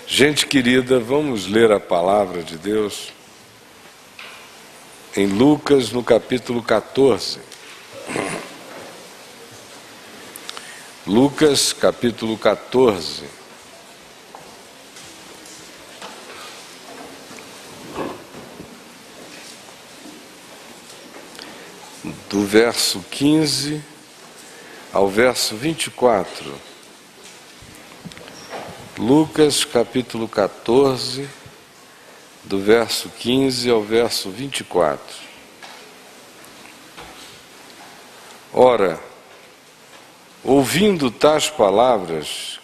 Gente querida, vamos ler a palavra de Deus em Lucas, no capítulo 14. Lucas, capítulo 14. Do verso 15 ao verso 24. Lucas, capítulo 14, do verso 15 ao verso 24. Ora, ouvindo tais palavras,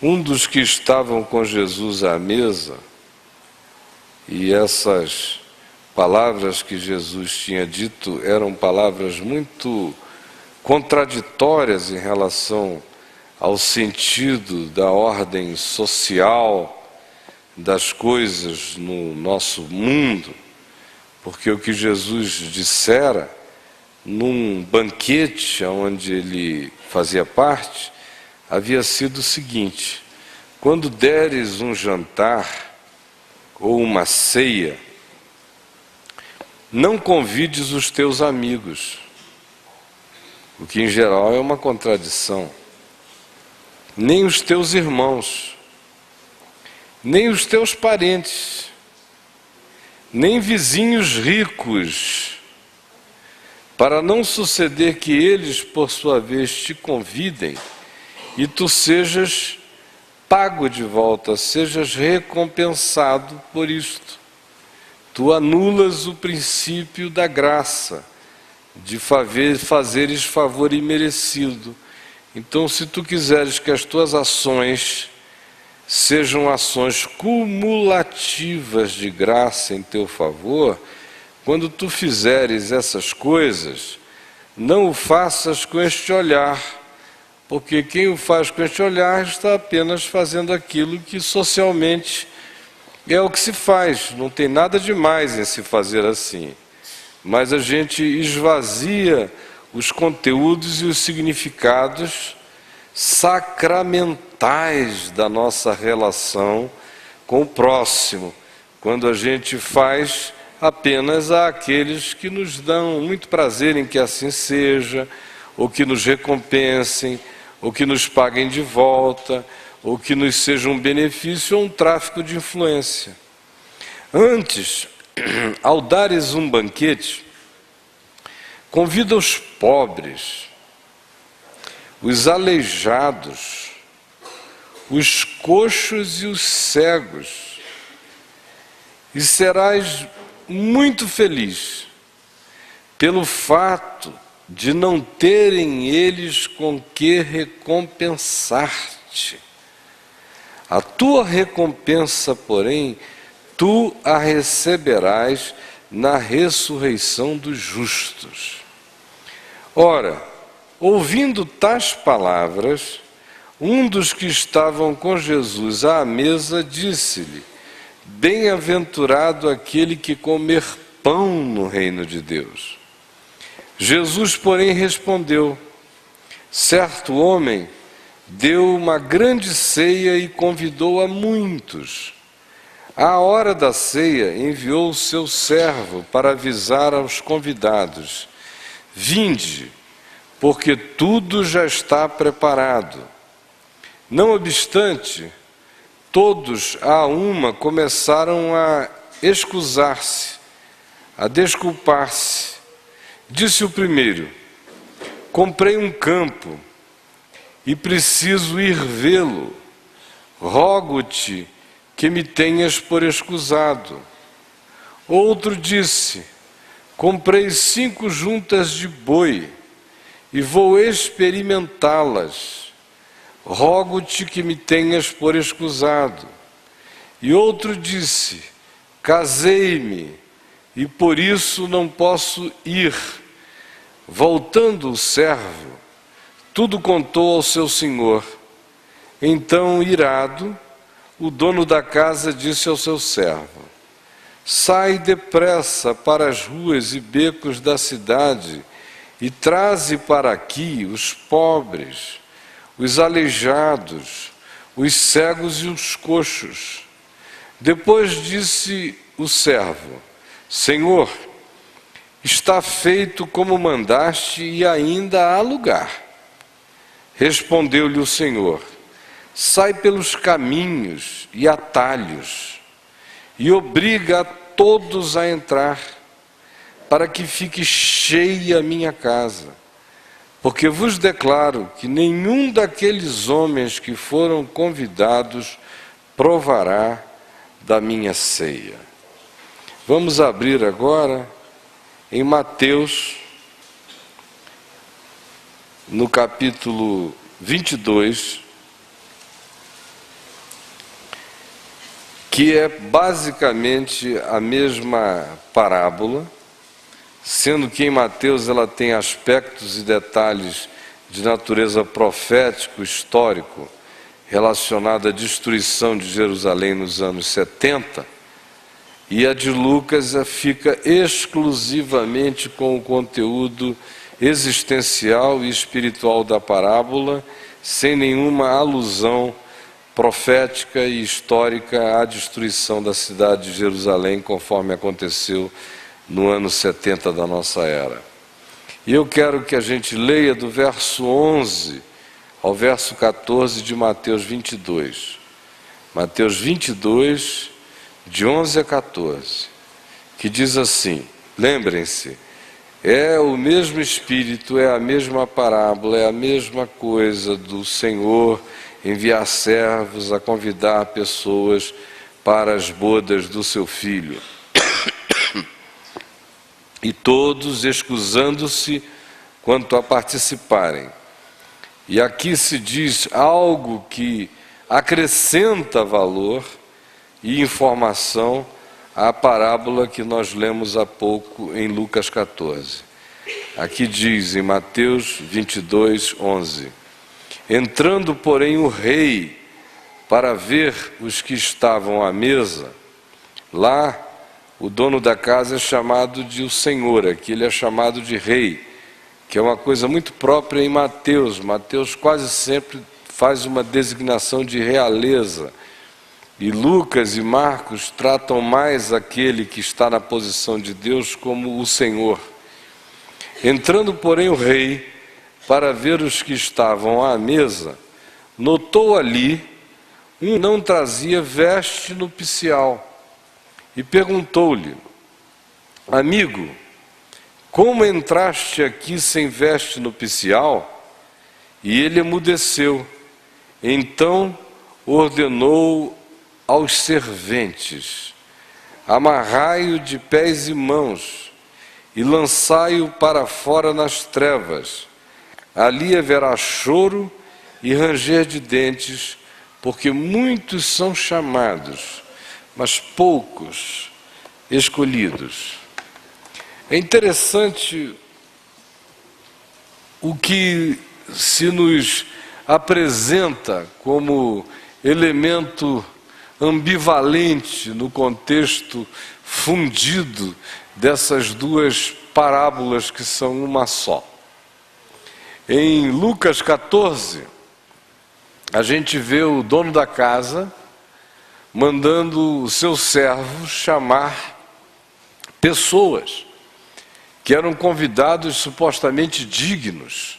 um dos que estavam com Jesus à mesa, e essas palavras que Jesus tinha dito eram palavras muito contraditórias em relação ao sentido da ordem social das coisas no nosso mundo, porque o que Jesus dissera num banquete onde ele fazia parte havia sido o seguinte: quando deres um jantar ou uma ceia, não convides os teus amigos, o que em geral é uma contradição, nem os teus irmãos, nem os teus parentes, nem vizinhos ricos, para não suceder que eles, por sua vez, te convidem e tu sejas pago de volta, sejas recompensado por isto. Tu anulas o princípio da graça, de fazeres favor imerecido. Então, se tu quiseres que as tuas ações sejam ações cumulativas de graça em teu favor, quando tu fizeres essas coisas, não o faças com este olhar, porque quem o faz com este olhar está apenas fazendo aquilo que socialmente é o que se faz, não tem nada de mais em se fazer assim. Mas a gente esvazia os conteúdos e os significados sacramentais da nossa relação com o próximo, quando a gente faz apenas àqueles que nos dão muito prazer em que assim seja, ou que nos recompensem, ou que nos paguem de volta, ou que nos seja um benefício ou um tráfico de influência. Antes, ao dares um banquete, convida os pobres, os aleijados, os coxos e os cegos, e serás muito feliz pelo fato de não terem eles com que recompensar-te. A tua recompensa, porém, tu a receberás na ressurreição dos justos. Ora, ouvindo tais palavras, um dos que estavam com Jesus à mesa disse-lhe: bem-aventurado aquele que comer pão no reino de Deus. Jesus, porém, respondeu: certo homem deu uma grande ceia e convidou a muitos. À hora da ceia, enviou o seu servo para avisar aos convidados: vinde, porque tudo já está preparado. Não obstante, todos a uma começaram a excusar-se, a desculpar-se. Disse o primeiro: comprei um campo e preciso ir vê-lo. Rogo-te que me tenhas por escusado. Outro disse: comprei 5 juntas de boi e vou experimentá-las. Rogo-te que me tenhas por escusado. E outro disse: casei-me e por isso não posso ir. Voltando o servo, tudo contou ao seu senhor. Então, irado, o dono da casa disse ao seu servo: sai depressa para as ruas e becos da cidade e traze para aqui os pobres, os aleijados, os cegos e os coxos. Depois disse o servo: Senhor, está feito como mandaste e ainda há lugar. Respondeu-lhe o Senhor: sai pelos caminhos e atalhos e obriga a todos a entrar, para que fique cheia a minha casa. Porque vos declaro que nenhum daqueles homens que foram convidados provará da minha ceia. Vamos abrir agora em Mateus, no capítulo 22, que é basicamente a mesma parábola, sendo que em Mateus ela tem aspectos e detalhes de natureza profético, histórico, relacionado à destruição de Jerusalém nos anos 70, e a de Lucas fica exclusivamente com o conteúdo existencial e espiritual da parábola, sem nenhuma alusão profética e histórica à destruição da cidade de Jerusalém, conforme aconteceu no ano 70 da nossa era. E eu quero que a gente leia do verso 11 ao verso 14 de Mateus 22. Mateus 22, de 11 a 14, que diz assim, lembrem-se, é o mesmo Espírito, é a mesma parábola, é a mesma coisa do Senhor enviar servos a convidar pessoas para as bodas do seu filho. E todos excusando-se quanto a participarem. E aqui se diz algo que acrescenta valor e informação à parábola que nós lemos há pouco em Lucas 14. Aqui diz em Mateus 22, 11: entrando, porém, o rei para ver os que estavam à mesa, lá o dono da casa é chamado de o Senhor, aqui ele é chamado de rei, que é uma coisa muito própria em Mateus. Mateus quase sempre faz uma designação de realeza, e Lucas e Marcos tratam mais aquele que está na posição de Deus como o Senhor. Entrando, porém, o rei para ver os que estavam à mesa, notou ali um não trazia veste nupcial, e perguntou-lhe: amigo, como entraste aqui sem veste nupcial? E ele emudeceu. Então ordenou aos serventes: amarrai-o de pés e mãos e lançai-o para fora nas trevas. Ali haverá choro e ranger de dentes, porque muitos são chamados, mas poucos escolhidos. É interessante o que se nos apresenta como elemento ambivalente no contexto fundido dessas duas parábolas que são uma só. Em Lucas 14, a gente vê o dono da casa mandando os seus servos chamar pessoas que eram convidados supostamente dignos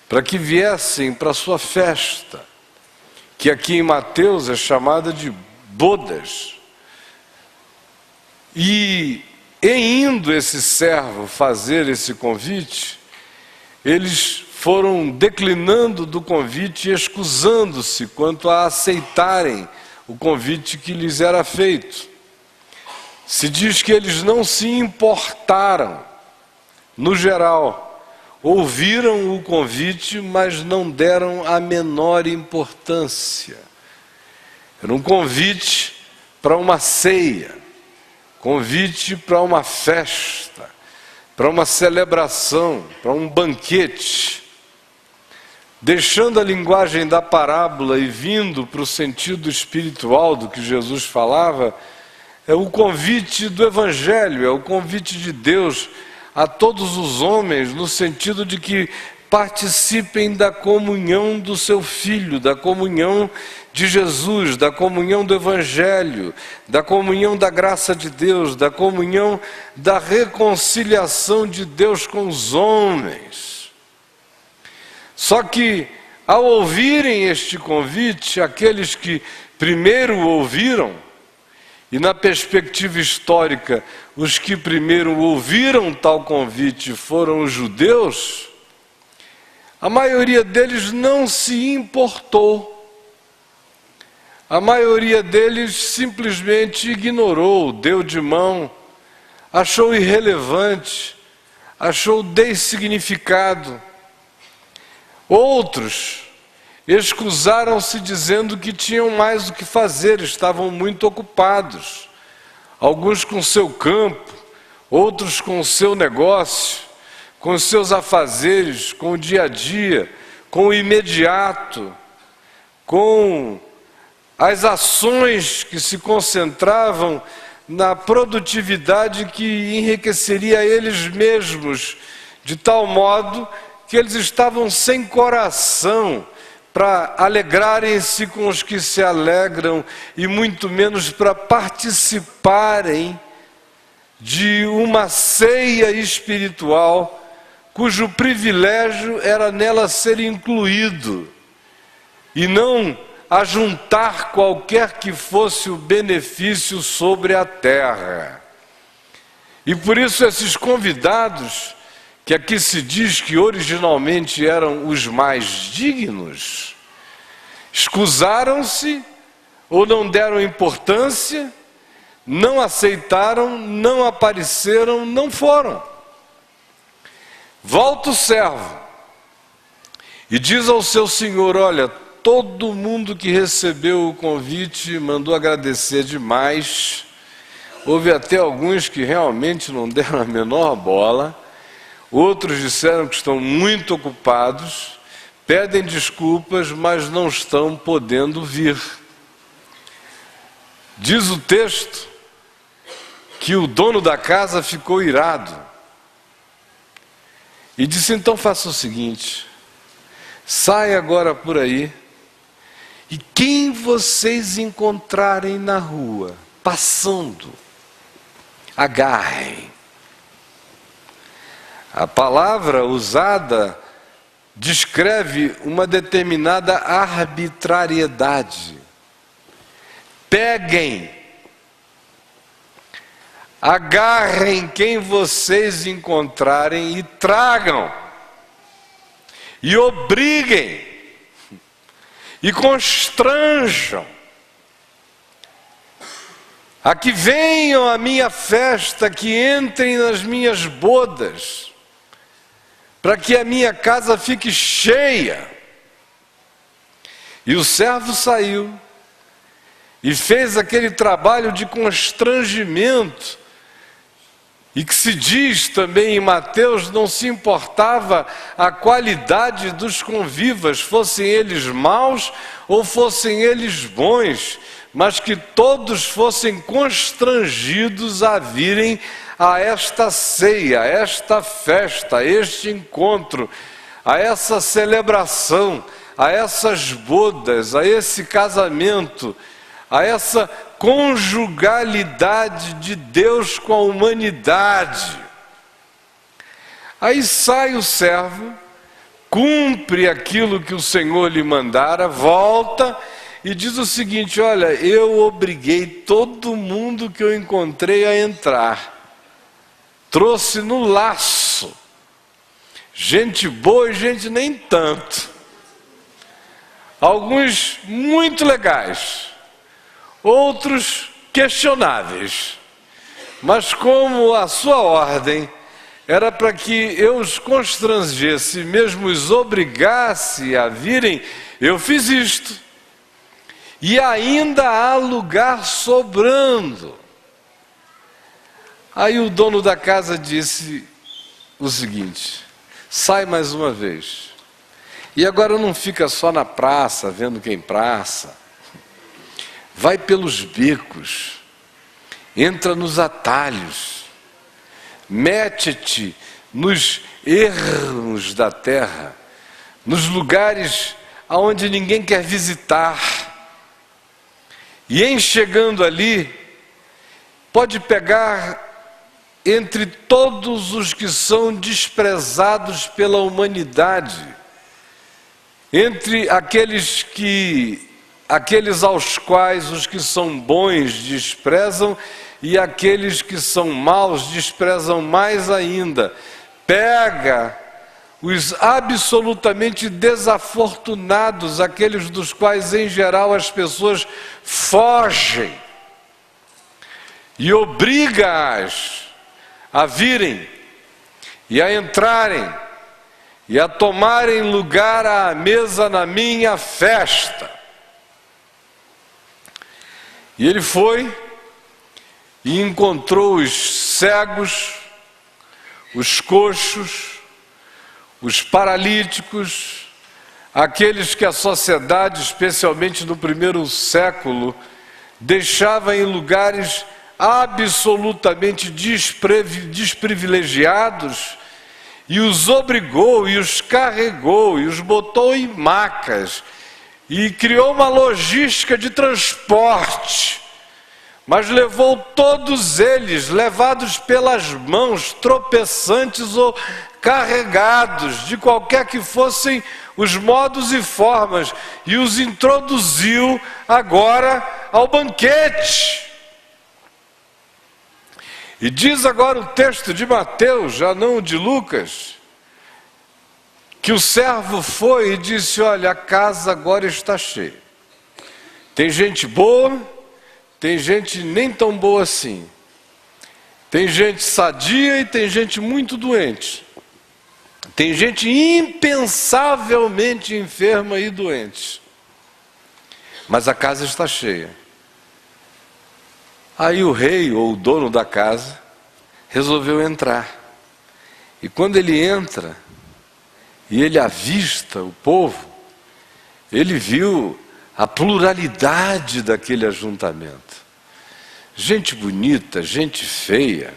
para que viessem para a sua festa, que aqui em Mateus é chamada de bodas. E em indo esse servo fazer esse convite, eles foram declinando do convite e excusando-se quanto a aceitarem o convite que lhes era feito. Se diz que eles não se importaram, no geral, ouviram o convite, mas não deram a menor importância. Era um convite para uma ceia, convite para uma festa, para uma celebração, para um banquete. Deixando a linguagem da parábola e vindo para o sentido espiritual do que Jesus falava, é o convite do Evangelho, é o convite de Deus a todos os homens, no sentido de que participem da comunhão do seu Filho, da comunhão de Jesus, da comunhão do Evangelho, da comunhão da graça de Deus, da comunhão da reconciliação de Deus com os homens. Só que, ao ouvirem este convite, aqueles que primeiro ouviram, e na perspectiva histórica, os que primeiro ouviram tal convite foram os judeus, a maioria deles não se importou. A maioria deles simplesmente ignorou, deu de mão, achou irrelevante, achou dessignificado. Outros excusaram-se dizendo que tinham mais o que fazer, estavam muito ocupados. Alguns com seu campo, outros com o seu negócio, com os seus afazeres, com o dia a dia, com o imediato, com as ações que se concentravam na produtividade que enriqueceria eles mesmos, de tal modo que eles estavam sem coração para alegrarem-se com os que se alegram e muito menos para participarem de uma ceia espiritual cujo privilégio era nela ser incluído e não ajuntar qualquer que fosse o benefício sobre a terra. E por isso esses convidados, que aqui se diz que originalmente eram os mais dignos, escusaram-se ou não deram importância, não aceitaram, não apareceram, não foram. Volta o servo e diz ao seu senhor: olha, todo mundo que recebeu o convite mandou agradecer demais. Houve até alguns que realmente não deram a menor bola. Outros disseram que estão muito ocupados, pedem desculpas, mas não estão podendo vir. Diz o texto que o dono da casa ficou irado e disse: então faça o seguinte, saia agora por aí e quem vocês encontrarem na rua, passando, agarrem. A palavra usada descreve uma determinada arbitrariedade. Peguem, agarrem quem vocês encontrarem e tragam, e obriguem, e constranjam, a que venham à minha festa, que entrem nas minhas bodas, para que a minha casa fique cheia. E o servo saiu e fez aquele trabalho de constrangimento, e que se diz também em Mateus, não se importava a qualidade dos convivas, fossem eles maus ou fossem eles bons, mas que todos fossem constrangidos a virem a esta ceia, a esta festa, a este encontro, a essa celebração, a essas bodas, a esse casamento, a essa conjugalidade de Deus com a humanidade. Aí sai o servo, cumpre aquilo que o Senhor lhe mandara, volta e diz o seguinte: olha, eu obriguei todo mundo que eu encontrei a entrar. Trouxe no laço, gente boa e gente nem tanto. Alguns muito legais, outros questionáveis. Mas como a sua ordem era para que eu os constrangesse, mesmo os obrigasse a virem, eu fiz isto. E ainda há lugar sobrando. Aí o dono da casa disse o seguinte: sai mais uma vez. E agora não fica só na praça, vendo quem passa. Vai pelos becos, entra nos atalhos, mete-te nos ermos da terra, nos lugares aonde ninguém quer visitar. E em chegando ali, pode pegar entre todos os que são desprezados pela humanidade, entre aqueles aos quais os que são bons desprezam e aqueles que são maus desprezam mais ainda. Pega os absolutamente desafortunados, aqueles dos quais em geral as pessoas fogem, e obriga-as a virem e a entrarem e a tomarem lugar à mesa na minha festa. E ele foi e encontrou os cegos, os coxos, os paralíticos, aqueles que a sociedade, especialmente no primeiro século, deixava em lugares absolutamente desprivilegiados, e os obrigou, e os carregou, e os botou em macas, e criou uma logística de transporte, mas levou todos eles, levados pelas mãos, tropeçantes ou carregados, de qualquer que fossem os modos e formas, e os introduziu agora ao banquete. E diz agora o texto de Mateus, já não o de Lucas, que o servo foi e disse: olha, a casa agora está cheia. Tem gente boa, tem gente nem tão boa assim. Tem gente sadia e tem gente muito doente. Tem gente impensavelmente enferma e doente. Mas a casa está cheia. Aí o rei, ou o dono da casa, resolveu entrar. E quando ele entra, e ele avista o povo, ele viu a pluralidade daquele ajuntamento. Gente bonita, gente feia,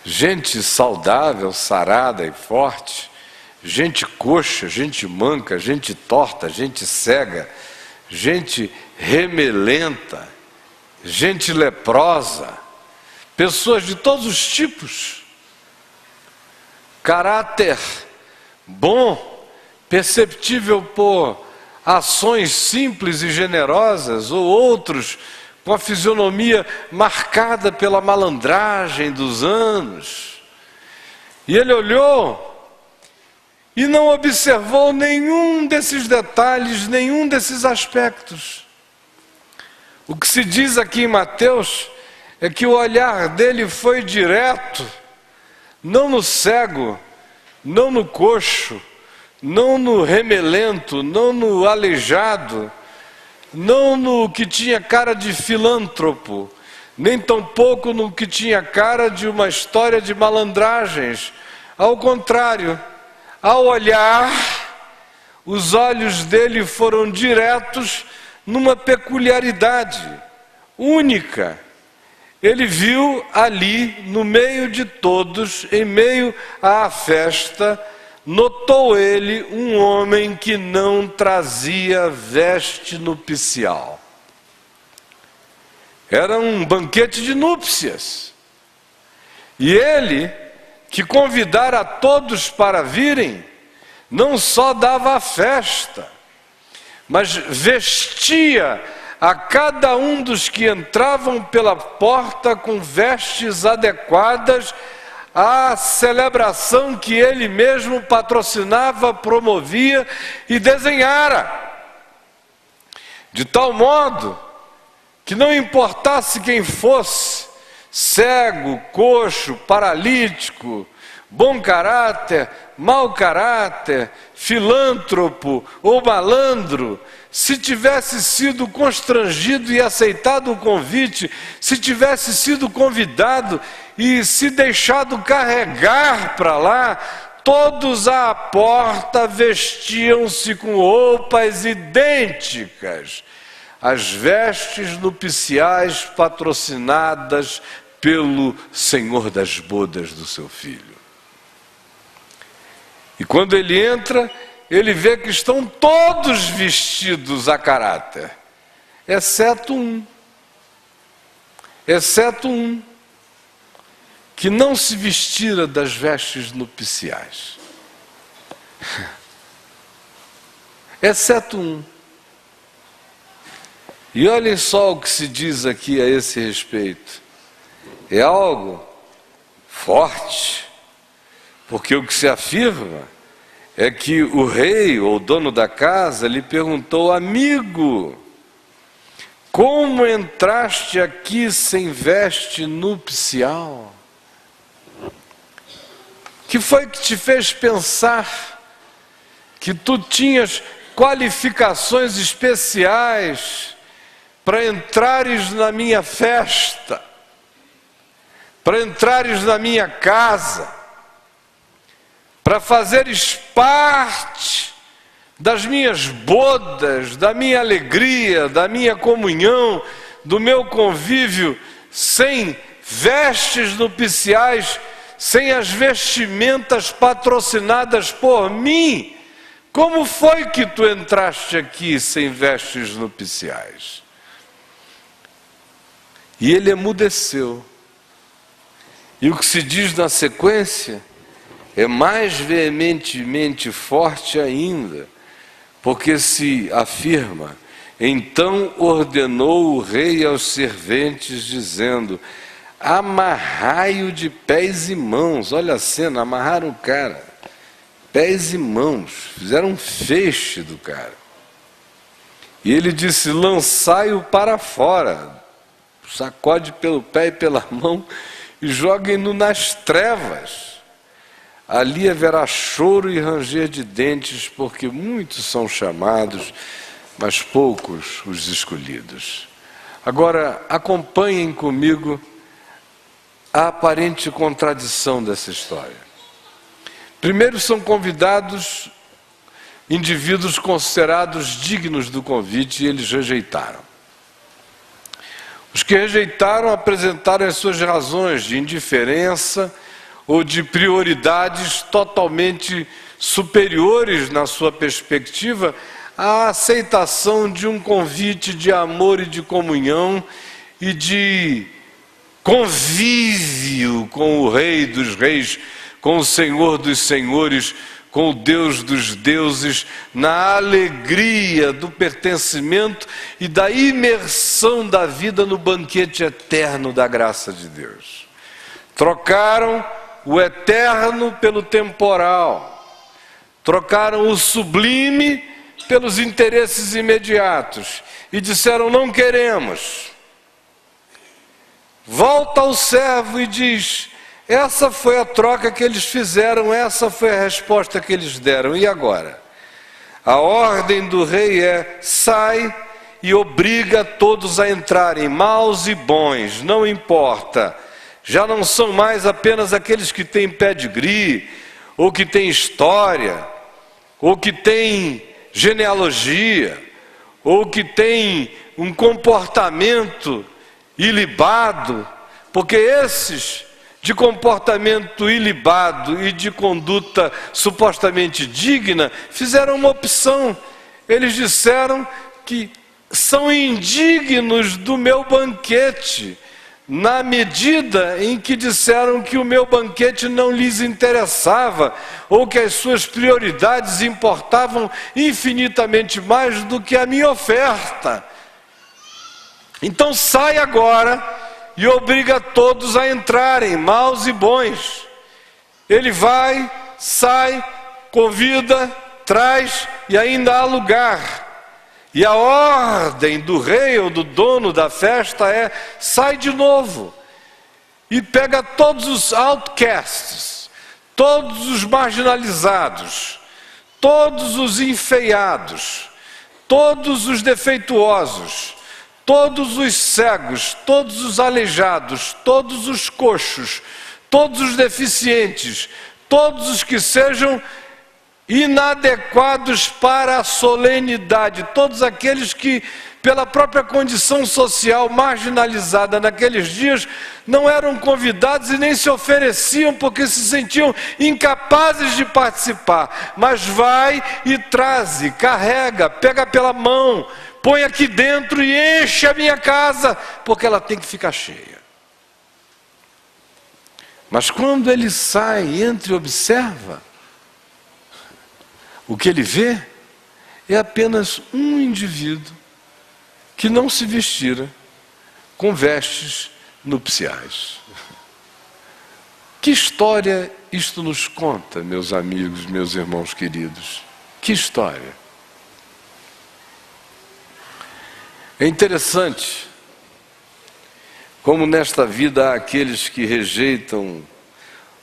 gente saudável, sarada e forte, gente coxa, gente manca, gente torta, gente cega, gente remelenta, gente leprosa, pessoas de todos os tipos, caráter bom, perceptível por ações simples e generosas, ou outros com a fisionomia marcada pela malandragem dos anos. E ele olhou e não observou nenhum desses detalhes, nenhum desses aspectos. O que se diz aqui em Mateus é que o olhar dele foi direto, não no cego, não no coxo, não no remelento, não no aleijado, não no que tinha cara de filântropo, nem tampouco no que tinha cara de uma história de malandragens. Ao contrário, ao olhar, os olhos dele foram diretos numa peculiaridade única. Ele viu ali, no meio de todos, em meio à festa, notou ele um homem que não trazia veste nupcial. Era um banquete de núpcias. E ele, que convidara a todos para virem, não só dava a festa, mas vestia a cada um dos que entravam pela porta com vestes adequadas à celebração que ele mesmo patrocinava, promovia e desenhara. De tal modo que não importasse quem fosse, cego, coxo, paralítico, bom caráter, mau caráter, filântropo ou malandro, se tivesse sido constrangido e aceitado o convite, se tivesse sido convidado e se deixado carregar para lá, todos à porta vestiam-se com roupas idênticas, as vestes nupciais patrocinadas pelo Senhor das bodas do seu filho. E quando ele entra, ele vê que estão todos vestidos a caráter, exceto um, que não se vestira das vestes nupciais. Exceto um. E olhem só o que se diz aqui a esse respeito. É algo forte, porque o que se afirma é que o rei, ou dono da casa, lhe perguntou: amigo, como entraste aqui sem veste nupcial? Que foi que te fez pensar que tu tinhas qualificações especiais para entrares na minha festa, para entrares na minha casa, para fazeres parte das minhas bodas, da minha alegria, da minha comunhão, do meu convívio, sem vestes nupciais, sem as vestimentas patrocinadas por mim? Como foi que tu entraste aqui sem vestes nupciais? E ele emudeceu. E o que se diz na sequência é mais veementemente forte ainda, porque se afirma: então ordenou o rei aos serventes, dizendo: amarrai-o de pés e mãos. Olha a cena, amarraram o cara, pés e mãos, fizeram um feixe do cara. E ele disse: lançai-o para fora, sacode pelo pé e pela mão e joguem-no nas trevas. Ali haverá choro e ranger de dentes, porque muitos são chamados, mas poucos os escolhidos. Agora, acompanhem comigo a aparente contradição dessa história. Primeiro, são convidados indivíduos considerados dignos do convite, e eles rejeitaram. Os que rejeitaram apresentaram as suas razões de indiferença ou de prioridades totalmente superiores na sua perspectiva à aceitação de um convite de amor e de comunhão e de convívio com o Rei dos Reis, com o Senhor dos Senhores, com o Deus dos deuses, na alegria do pertencimento e da imersão da vida no banquete eterno da graça de Deus. Trocaram o eterno pelo temporal, trocaram o sublime pelos interesses imediatos e disseram: não queremos. Volta ao servo e diz: essa foi a troca que eles fizeram, essa foi a resposta que eles deram, e agora? A ordem do rei é: sai e obriga todos a entrarem, maus e bons, não importa. Já não são mais apenas aqueles que têm pedigree, ou que têm história, ou que têm genealogia, ou que têm um comportamento ilibado, porque esses de comportamento ilibado e de conduta supostamente digna fizeram uma opção. Eles disseram que são indignos do meu banquete, na medida em que disseram que o meu banquete não lhes interessava, ou que as suas prioridades importavam infinitamente mais do que a minha oferta. Então sai agora e obriga todos a entrarem, maus e bons. Ele vai, sai, convida, traz e ainda há lugar. E a ordem do rei ou do dono da festa é: sai de novo e pega todos os outcasts, todos os marginalizados, todos os enfeiados, todos os defeituosos, todos os cegos, todos os aleijados, todos os coxos, todos os deficientes, todos os que sejam inadequados para a solenidade, todos aqueles que pela própria condição social marginalizada naqueles dias, não eram convidados e nem se ofereciam porque se sentiam incapazes de participar. Mas vai e traze, carrega, pega pela mão, põe aqui dentro e enche a minha casa, porque ela tem que ficar cheia. Mas quando ele sai, entra e observa, o que ele vê é apenas um indivíduo que não se vestira com vestes nupciais. Que história isto nos conta, meus amigos, meus irmãos queridos? Que história? É interessante como nesta vida há aqueles que rejeitam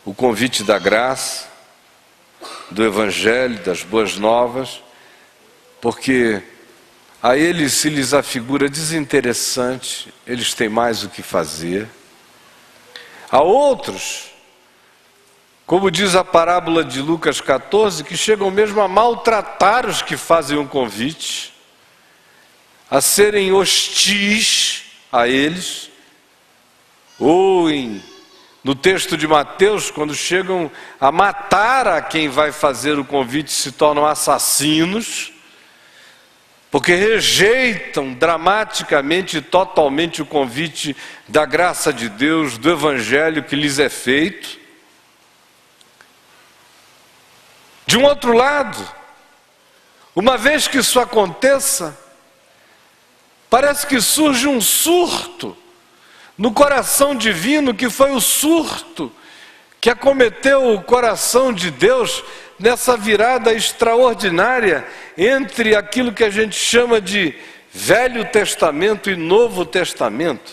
o convite da graça, do Evangelho, das boas novas, porque a eles se lhes afigura desinteressante, eles têm mais o que fazer. Há outros, como diz a parábola de Lucas 14, que chegam mesmo a maltratar os que fazem um convite, a serem hostis a eles, ou no texto de Mateus, quando chegam a matar a quem vai fazer o convite, se tornam assassinos, porque rejeitam dramaticamente e totalmente o convite da graça de Deus, do Evangelho que lhes é feito. De um outro lado, uma vez que isso aconteça, parece que surge um surto no coração divino, que foi o surto que acometeu o coração de Deus nessa virada extraordinária entre aquilo que a gente chama de Velho Testamento e Novo Testamento.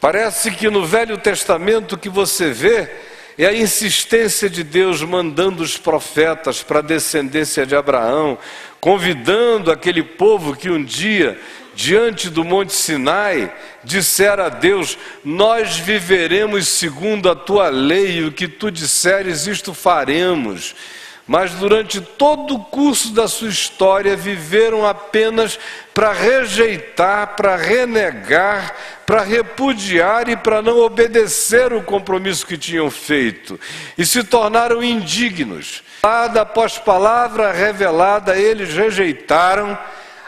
Parece que no Velho Testamento o que você vê é a insistência de Deus mandando os profetas para a descendência de Abraão, convidando aquele povo que um dia, diante do Monte Sinai, dissera a Deus: nós viveremos segundo a tua lei, e o que tu disseres, isto faremos. Mas durante todo o curso da sua história, viveram apenas para rejeitar, para renegar, para repudiar e para não obedecer o compromisso que tinham feito. E se tornaram indignos. Palavra após palavra revelada, eles rejeitaram,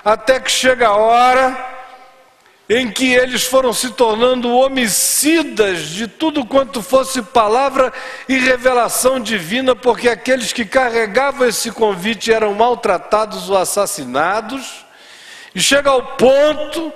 até que chega a hora em que eles foram se tornando homicidas de tudo quanto fosse palavra e revelação divina, porque aqueles que carregavam esse convite eram maltratados ou assassinados, e chega ao ponto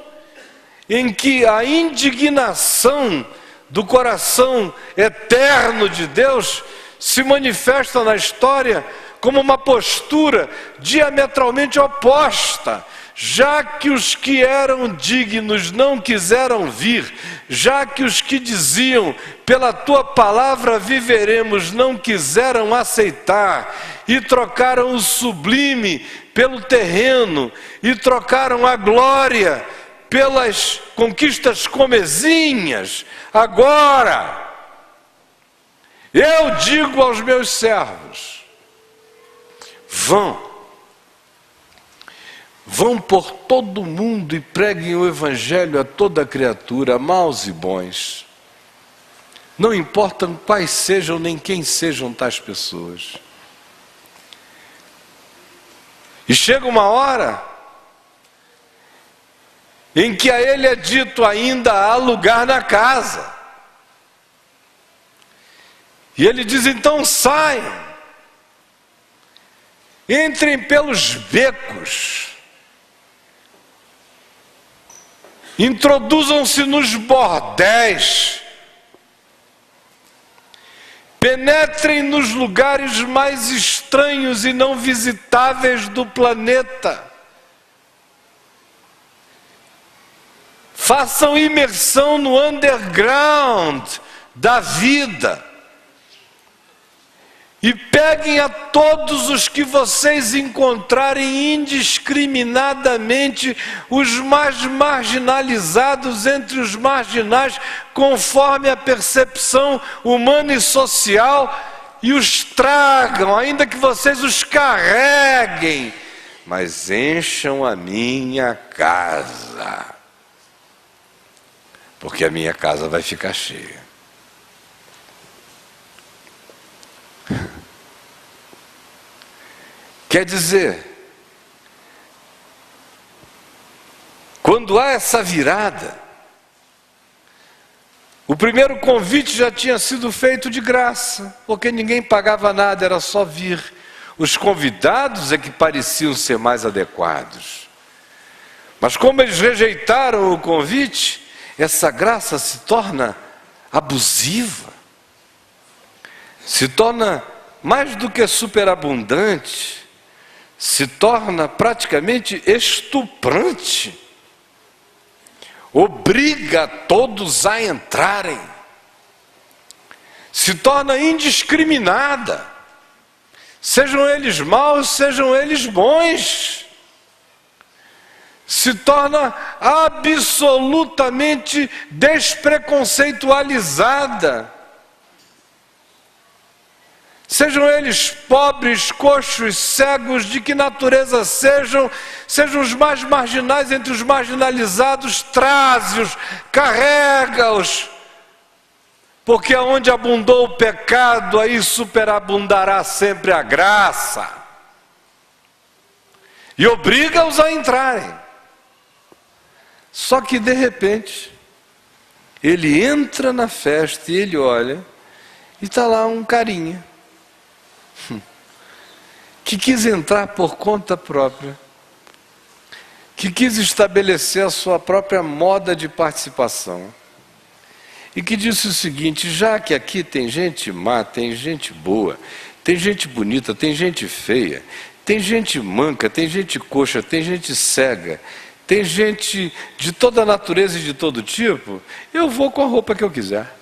em que a indignação do coração eterno de Deus se manifesta na história como uma postura diametralmente oposta. Já que os que eram dignos não quiseram vir, já que os que diziam, pela tua palavra viveremos, não quiseram aceitar, e trocaram o sublime pelo terreno, e trocaram a glória pelas conquistas comezinhas, agora eu digo aos meus servos: vão por todo o mundo e preguem o Evangelho a toda criatura, maus e bons. Não importam quais sejam nem quem sejam tais pessoas. E chega uma hora em que a ele é dito: ainda há lugar na casa. E ele diz: então saiam, entrem pelos becos, introduzam-se nos bordéis, penetrem nos lugares mais estranhos e não visitáveis do planeta, façam imersão no underground da vida, e peguem a todos os que vocês encontrarem indiscriminadamente, os mais marginalizados entre os marginais, conforme a percepção humana e social, e os tragam, ainda que vocês os carreguem, mas encham a minha casa, porque a minha casa vai ficar cheia. Quer dizer, quando há essa virada, o primeiro convite já tinha sido feito de graça, porque ninguém pagava nada, era só vir. Os convidados é que pareciam ser mais adequados. Mas como eles rejeitaram o convite, essa graça se torna abusiva, se torna mais do que superabundante, se torna praticamente estuprante. Obriga todos a entrarem, se torna indiscriminada, sejam eles maus, sejam eles bons, se torna absolutamente despreconceitualizada, sejam eles pobres, coxos, cegos, de que natureza sejam os mais marginais entre os marginalizados, traze-os, carrega-os, porque onde abundou o pecado, aí superabundará sempre a graça, e obriga-os a entrarem. Só que de repente, ele entra na festa e ele olha, e está lá um carinha, que quis entrar por conta própria, que quis estabelecer a sua própria moda de participação, e que disse o seguinte: já que aqui tem gente má, tem gente boa, tem gente bonita, tem gente feia, tem gente manca, tem gente coxa, tem gente cega, tem gente de toda natureza e de todo tipo, eu vou com a roupa que eu quiser.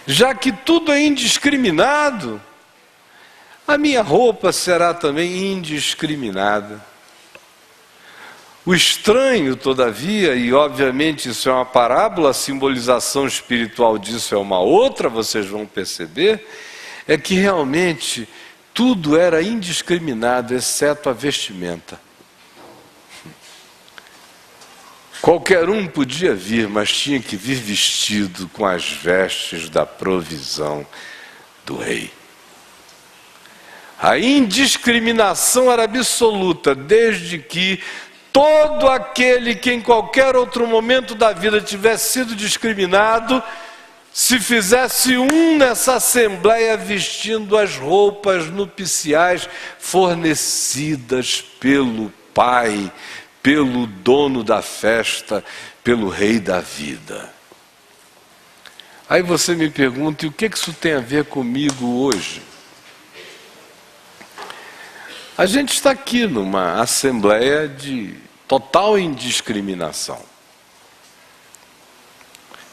Já que tudo é indiscriminado, a minha roupa será também indiscriminada. O estranho, todavia, e obviamente isso é uma parábola, a simbolização espiritual disso é uma outra, vocês vão perceber, é que realmente tudo era indiscriminado, exceto a vestimenta. Qualquer um podia vir, mas tinha que vir vestido com as vestes da provisão do rei. A indiscriminação era absoluta, desde que todo aquele que em qualquer outro momento da vida tivesse sido discriminado, se fizesse nessa assembleia vestindo as roupas nupciais fornecidas pelo Pai, pelo dono da festa, pelo Rei da vida. Aí você me pergunta, e o que isso tem a ver comigo hoje? A gente está aqui numa assembleia de total indiscriminação.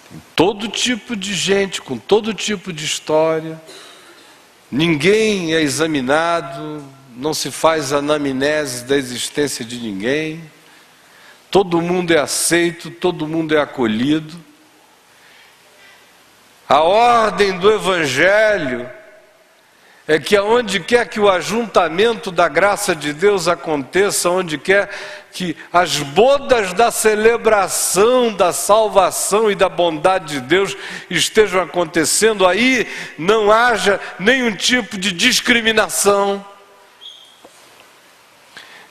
Tem todo tipo de gente, com todo tipo de história. Ninguém é examinado, não se faz anamnese da existência de ninguém. Todo mundo é aceito, todo mundo é acolhido. A ordem do Evangelho é que aonde quer que o ajuntamento da graça de Deus aconteça, onde quer que as bodas da celebração da salvação e da bondade de Deus estejam acontecendo, aí não haja nenhum tipo de discriminação.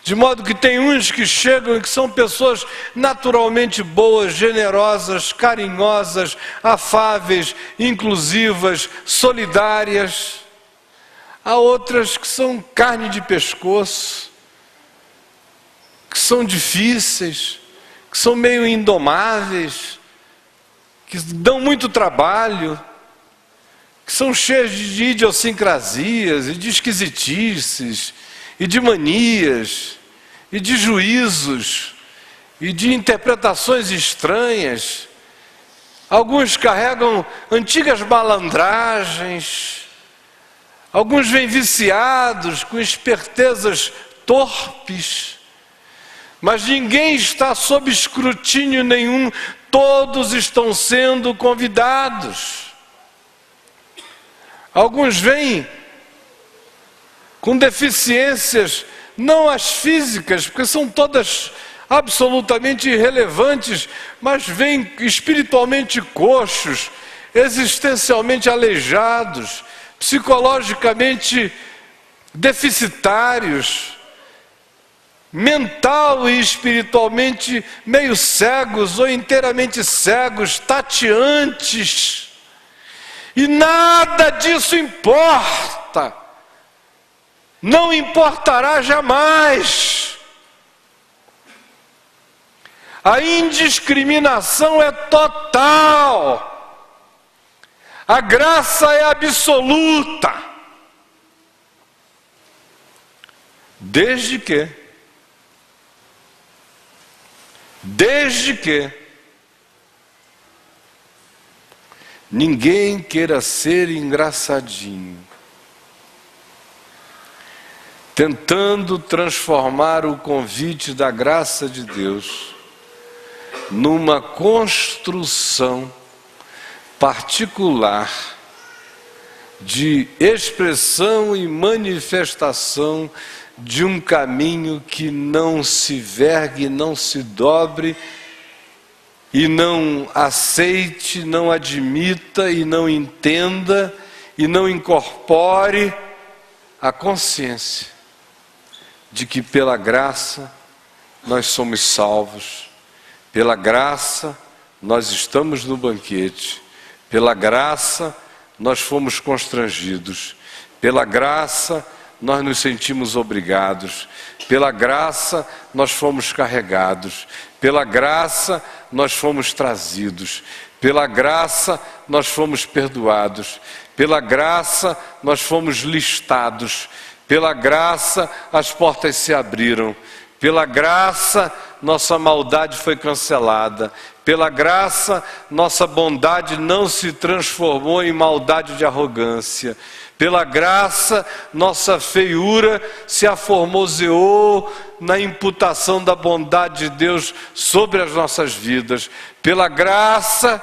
De modo que tem uns que chegam e que são pessoas naturalmente boas, generosas, carinhosas, afáveis, inclusivas, solidárias. Há outras que são carne de pescoço, que são difíceis, que são meio indomáveis, que dão muito trabalho, que são cheias de idiosincrasias e de esquisitices, e de manias, e de juízos, e de interpretações estranhas. Alguns carregam antigas malandragens, alguns vêm viciados, com espertezas torpes, mas ninguém está sob escrutínio nenhum, todos estão sendo convidados. Alguns vêm com deficiências, não as físicas, porque são todas absolutamente irrelevantes, mas vêm espiritualmente coxos, existencialmente aleijados, psicologicamente deficitários, mental e espiritualmente meio cegos ou inteiramente cegos, tateantes. E nada disso importa, não importará jamais. A indiscriminação é total, a graça é absoluta, desde que ninguém queira ser engraçadinho, tentando transformar o convite da graça de Deus numa construção particular de expressão e manifestação de um caminho que não se vergue, não se dobre e não aceite, não admita e não entenda e não incorpore a consciência de que pela graça nós somos salvos, pela graça nós estamos no banquete, pela graça nós fomos constrangidos, pela graça nós nos sentimos obrigados, pela graça nós fomos carregados, pela graça nós fomos trazidos, pela graça nós fomos perdoados, pela graça nós fomos listados, pela graça as portas se abriram, pela graça nossa maldade foi cancelada, pela graça nossa bondade não se transformou em maldade de arrogância, pela graça nossa feiura se aformoseou na imputação da bondade de Deus sobre as nossas vidas, pela graça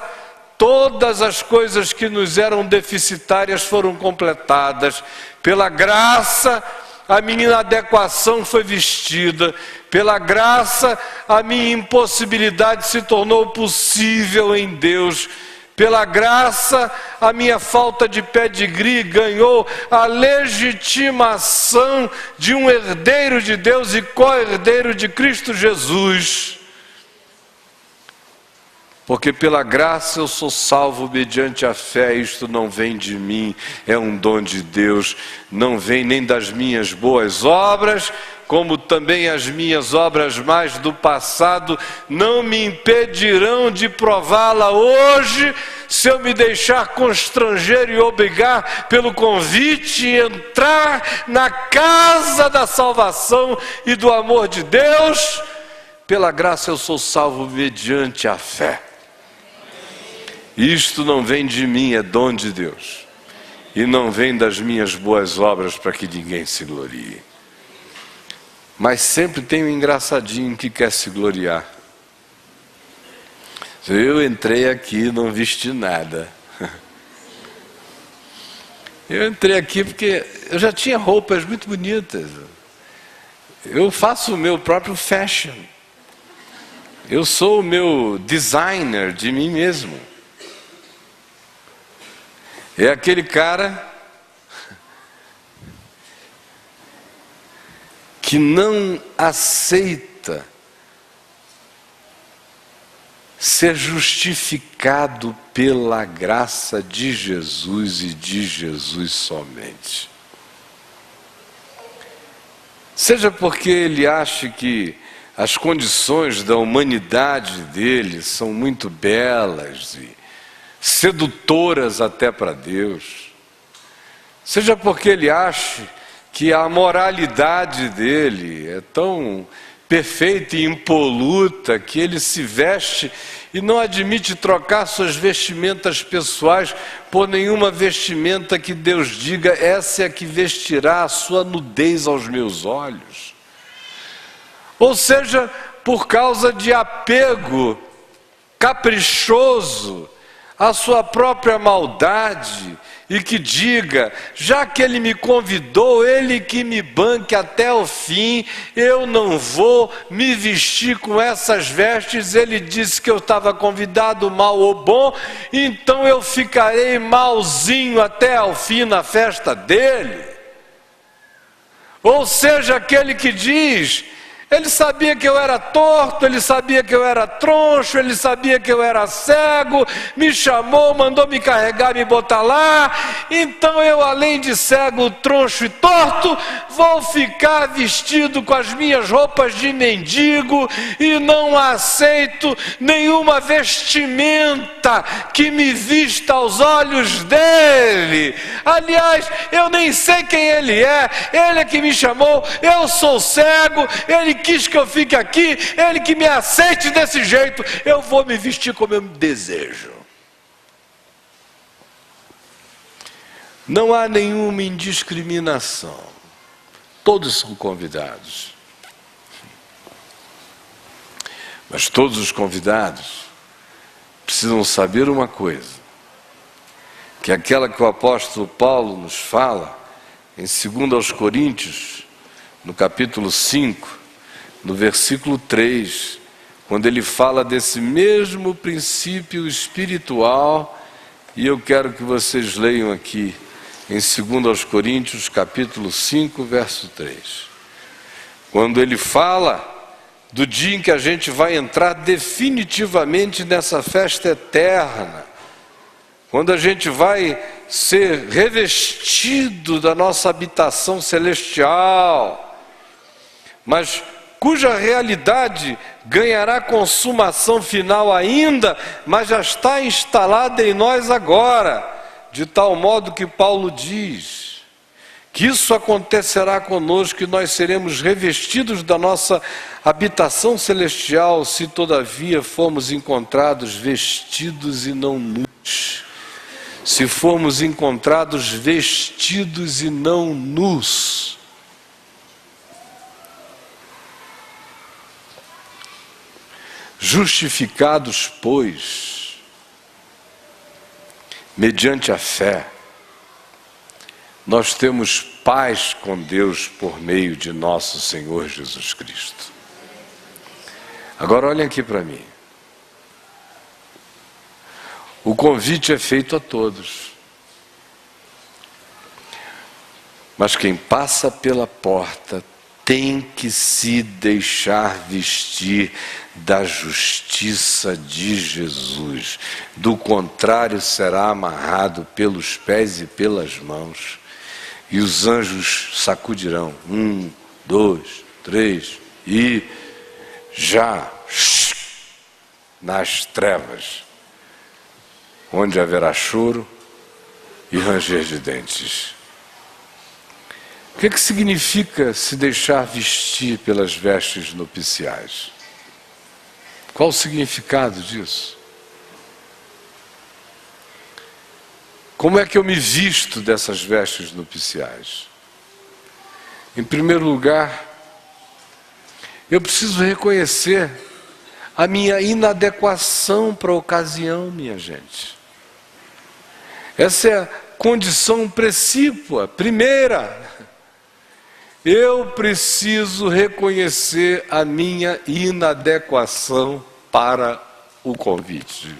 todas as coisas que nos eram deficitárias foram completadas, pela graça a minha inadequação foi vestida, pela graça a minha impossibilidade se tornou possível em Deus, pela graça a minha falta de pedigree ganhou a legitimação de um herdeiro de Deus e co-herdeiro de Cristo Jesus. Porque pela graça eu sou salvo mediante a fé, isto não vem de mim, é um dom de Deus, não vem nem das minhas boas obras, como também as minhas obras mais do passado não me impedirão de prová-la hoje, se eu me deixar constranger e obrigar pelo convite e entrar na casa da salvação e do amor de Deus. Pela graça eu sou salvo mediante a fé. Isto não vem de mim, é dom de Deus, e não vem das minhas boas obras para que ninguém se glorie. Mas sempre tem um engraçadinho que quer se gloriar. Eu entrei aqui, não vesti nada. Eu entrei aqui porque eu já tinha roupas muito bonitas. Eu faço o meu próprio fashion. Eu sou o meu designer de mim mesmo. É aquele cara que não aceita ser justificado pela graça de Jesus e de Jesus somente. Seja porque ele acha que as condições da humanidade dele são muito belas e sedutoras até para Deus, seja porque ele acha que a moralidade dele é tão perfeita e impoluta que ele se veste e não admite trocar suas vestimentas pessoais por nenhuma vestimenta que Deus diga, essa é a que vestirá a sua nudez aos meus olhos. Ou seja, por causa de apego caprichoso a sua própria maldade e que diga: já que ele me convidou, ele que me banque até o fim, eu não vou me vestir com essas vestes. Ele disse que eu estava convidado, mal ou bom, então eu ficarei malzinho até o fim na festa dele. Ou seja, aquele que diz: ele sabia que eu era torto, ele sabia que eu era troncho, ele sabia que eu era cego, me chamou, mandou me carregar, me botar lá, então eu, além de cego, troncho e torto, vou ficar vestido com as minhas roupas de mendigo e não aceito nenhuma vestimenta que me vista aos olhos dele. Aliás, eu nem sei quem ele é que me chamou, eu sou cego, ele quis que eu fique aqui, ele que me aceite desse jeito, eu vou me vestir como eu desejo. Não há nenhuma indiscriminação, todos são convidados, mas todos os convidados precisam saber uma coisa, que é aquela que o apóstolo Paulo nos fala em 2 Coríntios, no capítulo 5, no versículo 3, quando ele fala desse mesmo princípio espiritual, e eu quero que vocês leiam aqui, em 2 Coríntios, capítulo 5, verso 3. Quando ele fala do dia em que a gente vai entrar definitivamente nessa festa eterna, quando a gente vai ser revestido da nossa habitação celestial, mas cuja realidade ganhará consumação final ainda, mas já está instalada em nós agora, de tal modo que Paulo diz que isso acontecerá conosco, que nós seremos revestidos da nossa habitação celestial, se todavia formos encontrados vestidos e não nus. Se formos encontrados vestidos e não nus. Justificados, pois, mediante a fé, nós temos paz com Deus por meio de nosso Senhor Jesus Cristo. Agora olhem aqui para mim. O convite é feito a todos. Mas quem passa pela porta tem que se deixar vestir da justiça de Jesus. Do contrário, será amarrado pelos pés e pelas mãos, e os anjos sacudirão. 1, 2, 3, e já nas trevas, onde haverá choro e ranger de dentes. O que significa se deixar vestir pelas vestes nupciais? Qual o significado disso? Como é que eu me visto dessas vestes nupciais? Em primeiro lugar, eu preciso reconhecer a minha inadequação para a ocasião, minha gente. Essa é a condição precípua, primeira. Eu preciso reconhecer a minha inadequação para o convite.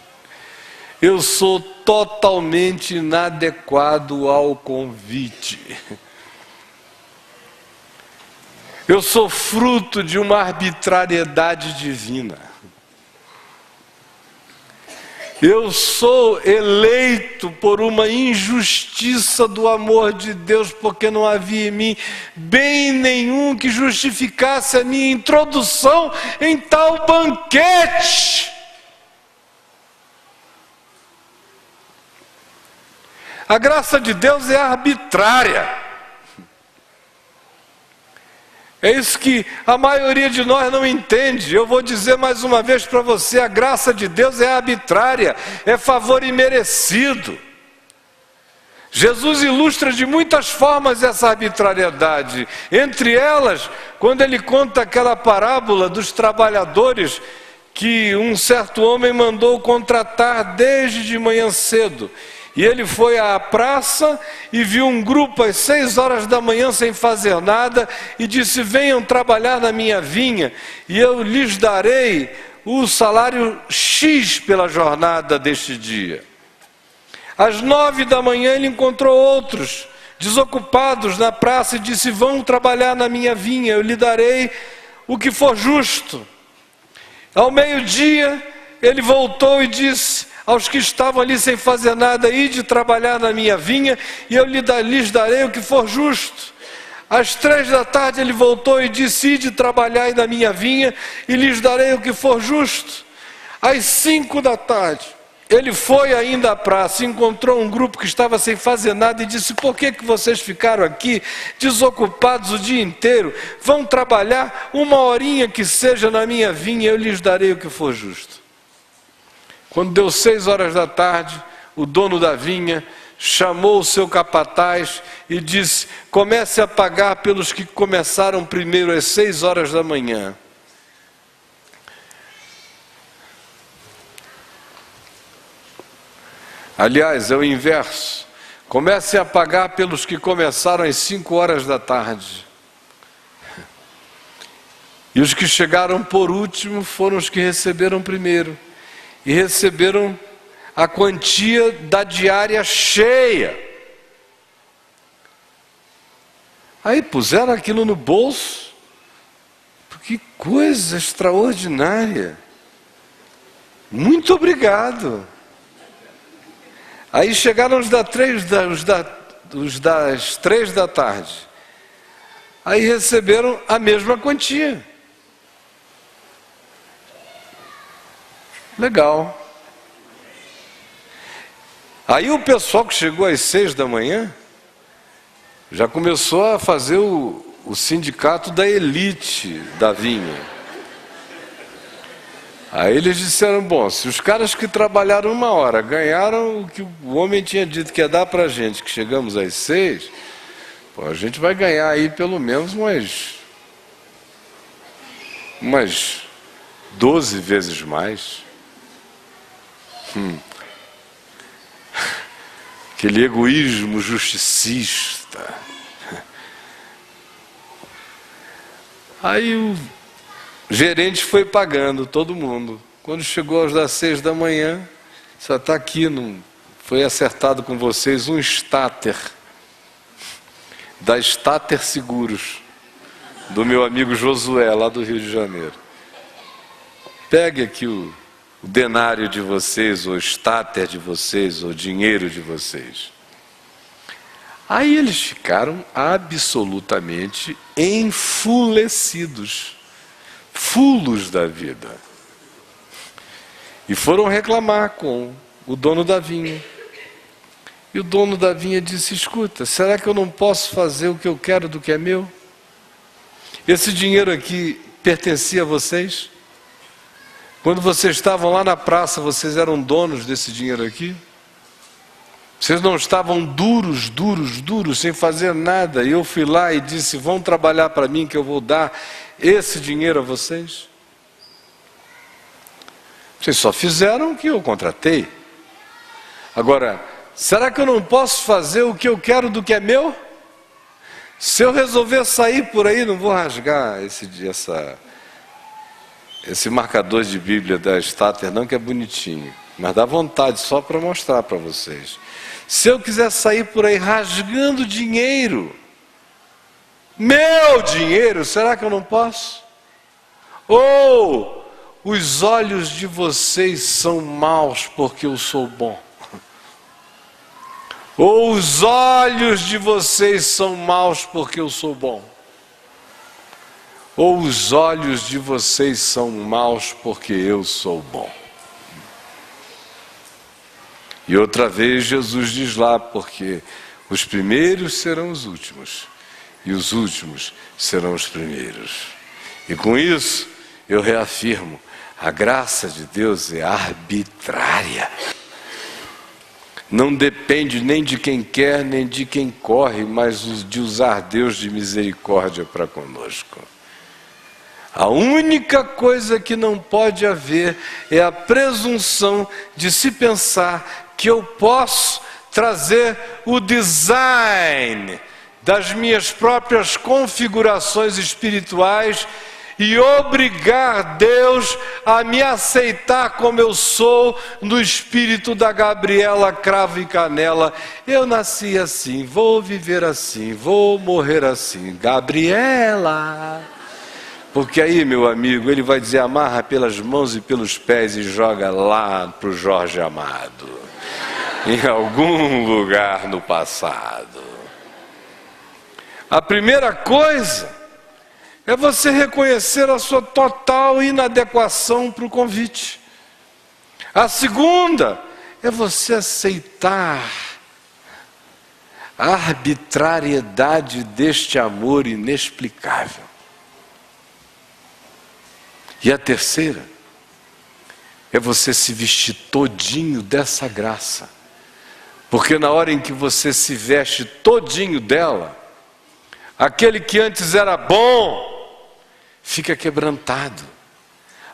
Eu sou totalmente inadequado ao convite. Eu sou fruto de uma arbitrariedade divina. Eu sou eleito por uma injustiça do amor de Deus, porque não havia em mim bem nenhum que justificasse a minha introdução em tal banquete. A graça de Deus é arbitrária. É isso que a maioria de nós não entende. Eu vou dizer mais uma vez para você, a graça de Deus é arbitrária, é favor imerecido. Jesus ilustra de muitas formas essa arbitrariedade. Entre elas, quando ele conta aquela parábola dos trabalhadores que um certo homem mandou contratar desde de manhã cedo. E ele foi à praça e viu um grupo às 6 horas da manhã sem fazer nada e disse: venham trabalhar na minha vinha e eu lhes darei o salário X pela jornada deste dia. Às 9 da manhã ele encontrou outros desocupados na praça e disse: vão trabalhar na minha vinha, eu lhe darei o que for justo. Ao meio-dia ele voltou e disse aos que estavam ali sem fazer nada: ide trabalhar na minha vinha e eu lhes darei o que for justo. Às 3 da tarde ele voltou e disse: ide trabalhar na minha vinha e lhes darei o que for justo. Às 5 da tarde ele foi ainda à praça, encontrou um grupo que estava sem fazer nada e disse: por que vocês ficaram aqui desocupados o dia inteiro? Vão trabalhar 1 horinha que seja na minha vinha, eu lhes darei o que for justo. Quando deu 6 horas da tarde, o dono da vinha chamou o seu capataz e disse: comece a pagar pelos que começaram primeiro às 6 horas da manhã. Aliás, é o inverso. Comece a pagar pelos que começaram às 5 horas da tarde. E os que chegaram por último foram os que receberam primeiro. E receberam a quantia da diária cheia. Aí puseram aquilo no bolso. Que coisa extraordinária. Muito obrigado. Aí chegaram os das 3 da tarde. Aí receberam a mesma quantia. Legal. Aí o pessoal que chegou às 6 da manhã já começou a fazer o sindicato da elite da vinha. Aí eles disseram: bom, se os caras que trabalharam 1 hora ganharam o que o homem tinha dito que ia dar para a gente, que chegamos às 6, pô, a gente vai ganhar aí pelo menos umas 12 vezes mais. Aquele egoísmo justicista. Aí o gerente foi pagando todo mundo. Quando chegou às das 6 da manhã, só está aqui, não foi acertado com vocês um starter da Starter Seguros, do meu amigo Josué, lá do Rio de Janeiro. Pegue aqui o denário de vocês, ou starter de vocês, ou dinheiro de vocês. Aí eles ficaram absolutamente enfurecidos, fulos da vida. E foram reclamar com o dono da vinha. E o dono da vinha disse: escuta, será que eu não posso fazer o que eu quero do que é meu? Esse dinheiro aqui pertencia a vocês? Quando vocês estavam lá na praça, vocês eram donos desse dinheiro aqui? Vocês não estavam duros, sem fazer nada, e eu fui lá e disse: vão trabalhar para mim que eu vou dar esse dinheiro a vocês? Vocês só fizeram o que eu contratei. Agora, será que eu não posso fazer o que eu quero do que é meu? Se eu resolver sair por aí, não vou rasgar esse marcador de Bíblia da Starter não, que é bonitinho, mas dá vontade só para mostrar para vocês. Se eu quiser sair por aí rasgando dinheiro, meu dinheiro, será que eu não posso? Ou os olhos de vocês são maus porque eu sou bom? Ou os olhos de vocês são maus porque eu sou bom? Ou os olhos de vocês são maus porque eu sou bom? E outra vez Jesus diz lá: porque os primeiros serão os últimos, e os últimos serão os primeiros. E com isso eu reafirmo: a graça de Deus é arbitrária. Não depende nem de quem quer, nem de quem corre, mas de usar Deus de misericórdia para conosco. A única coisa que não pode haver é a presunção de se pensar que eu posso trazer o design das minhas próprias configurações espirituais e obrigar Deus a me aceitar como eu sou no espírito da Gabriela Cravo e Canela. Eu nasci assim, vou viver assim, vou morrer assim. Gabriela. Porque aí, meu amigo, ele vai dizer: amarra pelas mãos e pelos pés e joga lá para o Jorge Amado, em algum lugar no passado. A primeira coisa é você reconhecer a sua total inadequação para o convite. A segunda é você aceitar a arbitrariedade deste amor inexplicável. E a terceira é você se vestir todinho dessa graça. Porque na hora em que você se veste todinho dela, aquele que antes era bom fica quebrantado.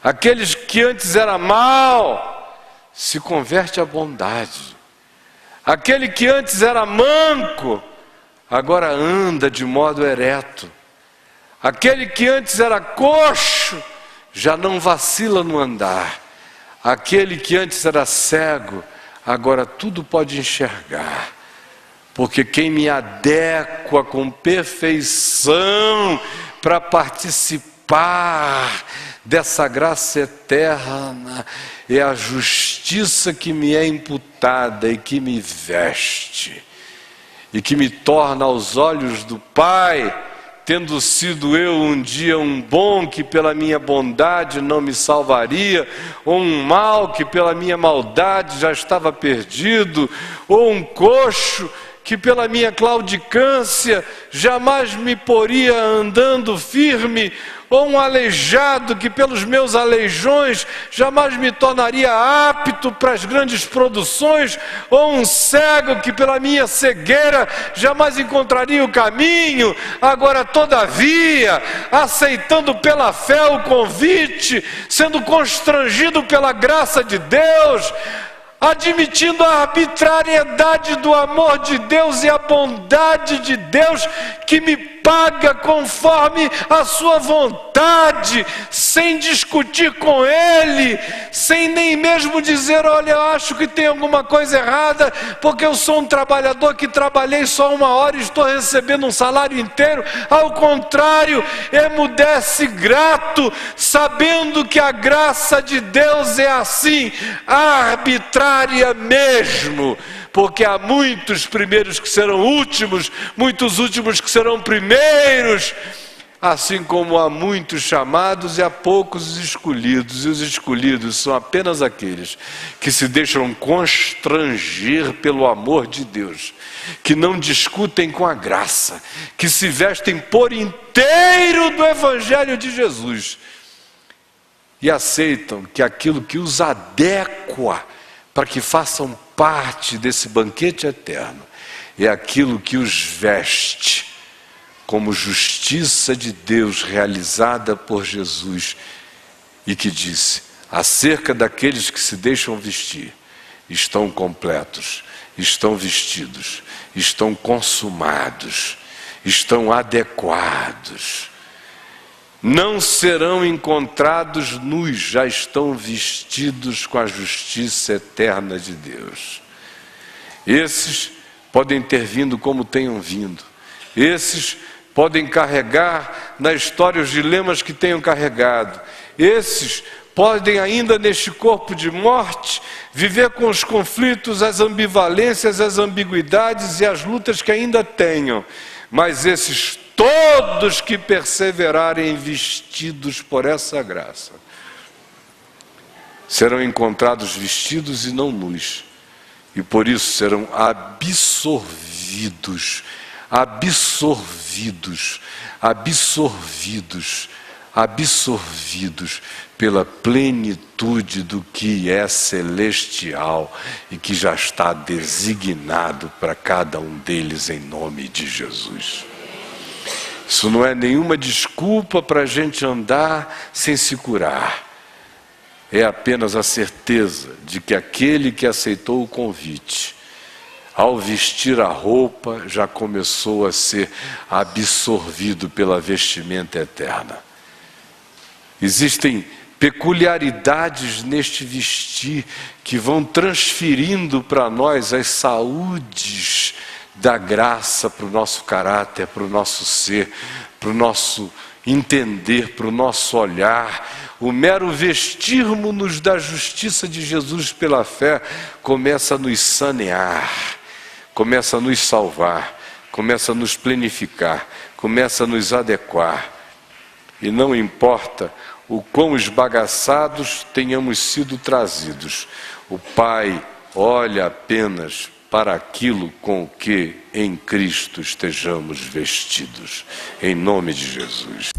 Aquele que antes era mal se converte à bondade. Aquele que antes era manco agora anda de modo ereto. Aquele que antes era coxo já não vacila no andar. Aquele que antes era cego, agora tudo pode enxergar. Porque quem me adequa com perfeição para participar dessa graça eterna é a justiça que me é imputada e que me veste. E que me torna aos olhos do Pai, tendo sido eu um dia um bom que pela minha bondade não me salvaria, ou um mal que pela minha maldade já estava perdido, ou um coxo que pela minha claudicância jamais me poria andando firme, ou um aleijado que pelos meus aleijões jamais me tornaria apto para as grandes produções, ou um cego que pela minha cegueira jamais encontraria o caminho. Agora, todavia, aceitando pela fé o convite, sendo constrangido pela graça de Deus, admitindo a arbitrariedade do amor de Deus e a bondade de Deus que me paga conforme a sua vontade, sem discutir com Ele, sem nem mesmo dizer: olha, eu acho que tem alguma coisa errada, porque eu sou um trabalhador que trabalhei só 1 hora e estou recebendo um salário inteiro. Ao contrário, emudece grato, sabendo que a graça de Deus é assim, arbitrária mesmo. Porque há muitos primeiros que serão últimos, muitos últimos que serão primeiros, assim como há muitos chamados e há poucos escolhidos, e os escolhidos são apenas aqueles que se deixam constranger pelo amor de Deus, que não discutem com a graça, que se vestem por inteiro do Evangelho de Jesus e aceitam que aquilo que os adequa para que façam parte desse banquete eterno é aquilo que os veste como justiça de Deus realizada por Jesus, e que disse acerca daqueles que se deixam vestir: estão completos, estão vestidos, estão consumados, estão adequados. Não serão encontrados nus, já estão vestidos com a justiça eterna de Deus. Esses podem ter vindo como tenham vindo. Esses podem carregar na história os dilemas que tenham carregado. Esses podem ainda neste corpo de morte viver com os conflitos, as ambivalências, as ambiguidades e as lutas que ainda tenham. Mas esses todos que perseverarem vestidos por essa graça serão encontrados vestidos e não nus, e por isso serão absorvidos pela plenitude do que é celestial e que já está designado para cada um deles em nome de Jesus. Isso não é nenhuma desculpa para a gente andar sem se curar. É apenas a certeza de que aquele que aceitou o convite, ao vestir a roupa, já começou a ser absorvido pela vestimenta eterna. Existem peculiaridades neste vestir que vão transferindo para nós as saúdes da graça para o nosso caráter, para o nosso ser, para o nosso entender, para o nosso olhar. O mero vestirmos-nos da justiça de Jesus pela fé começa a nos sanear, começa a nos salvar, começa a nos plenificar, começa a nos adequar. E não importa o quão esbagaçados tenhamos sido trazidos, o Pai olha apenas para aquilo com que em Cristo estejamos vestidos. Em nome de Jesus.